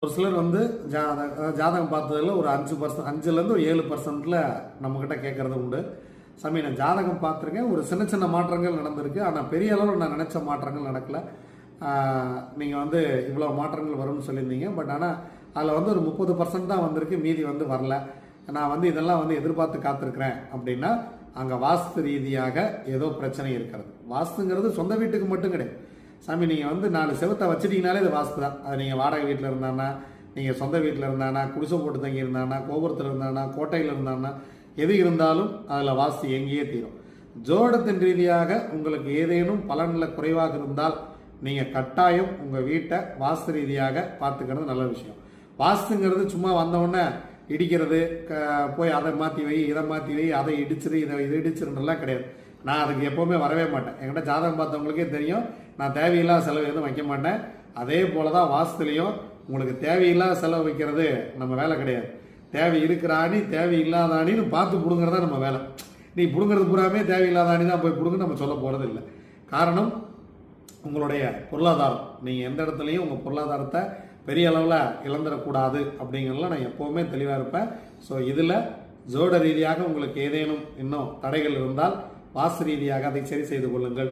ஒரு சிலர் வந்து ஜாதகம் பார்த்ததில் ஒரு 5%, 5லேருந்து ஒரு 7%ல் நம்மக்கிட்ட கேட்குறது உண்டு. சாமி, நான் ஜாதகம் பார்த்துருக்கேன், ஒரு சின்ன சின்ன மாற்றங்கள் நடந்திருக்கு, ஆனால் பெரிய அளவில் நான் நினச்ச மாற்றங்கள் நடக்கலை. நீங்கள் வந்து இவ்வளோ மாற்றங்கள் வரும்னு சொல்லியிருந்தீங்க, பட் ஆனால் அதில் வந்து ஒரு 30% தான் வந்திருக்கு, மீதி வந்து வரல. நான் வந்து இதெல்லாம் வந்து எதிர்பார்த்து காத்திருக்கிறேன் அப்படின்னா அங்கே வாஸ்து ரீதியாக ஏதோ பிரச்சனை இருக்கிறது. வாஸ்துங்கிறது சொந்த வீட்டுக்கு மட்டும் கிடையாது சாமி. நீங்கள் வந்து 4 செவத்தை வச்சுட்டீங்கனாலே இது வாஸ்து தான். அது நீங்கள் வாடகை வீட்டில் இருந்தானா, நீங்கள் சொந்த வீட்டில் இருந்தானா, குடிசை போட்டு தங்கி இருந்தானா, கோபுரத்தில் இருந்தானா, கோட்டையில் இருந்தானா, எது இருந்தாலும் அதில் வாஸ்து எங்கேயே தீரும். ஜோடத்தின் ரீதியாக உங்களுக்கு ஏதேனும் பலனில் குறைவாக இருந்தால் நீங்கள் கட்டாயம் உங்கள் வீட்டை வாஸ்து ரீதியாக பார்த்துக்கிறது நல்ல விஷயம். வாஸ்துங்கிறது சும்மா வந்தவுடனே இடிக்கிறது, போய் அதை மாற்றி வை, இதை மாற்றி வை, அதை இடிச்சிரு, இதை இடிச்சிருன்றலாம் கிடையாது. நான் அதுக்கு எப்போவுமே வரவே மாட்டேன். என்கிட்ட ஜாதகம் பார்த்தவங்களுக்கே தெரியும், நான் தேவையில்லாத செலவு எதுவும் வைக்க மாட்டேன். அதே போல தான் வாஸ்துலையும் உங்களுக்கு தேவையில்லாத செலவு வைக்கிறது நம்ம வேலை கிடையாது. தேவை இருக்கிற ஆணி தேவையில்லாத ஆணின்னு பார்த்து பிடுங்கிறதா நம்ம வேலை. நீ பிடுங்கிறது பூராமே தேவையில்லாத ஆணி தான் போய் பிடுங்க நம்ம சொல்ல போகிறது இல்லை. காரணம் உங்களுடைய பொருளாதாரம். நீங்கள் எந்த இடத்துலையும் உங்கள் பொருளாதாரத்தை பெரிய அளவில் இழந்துடக்கூடாது அப்படிங்கிறதுல நான் எப்போவுமே தெளிவாக இருப்பேன். ஸோ இதில் ஜோட ரீதியாக உங்களுக்கு ஏதேனும் இன்னும் தடைகள் இருந்தால் வாஸ்து ரீதியாக அதை சரி செய்து கொள்ளுங்கள்.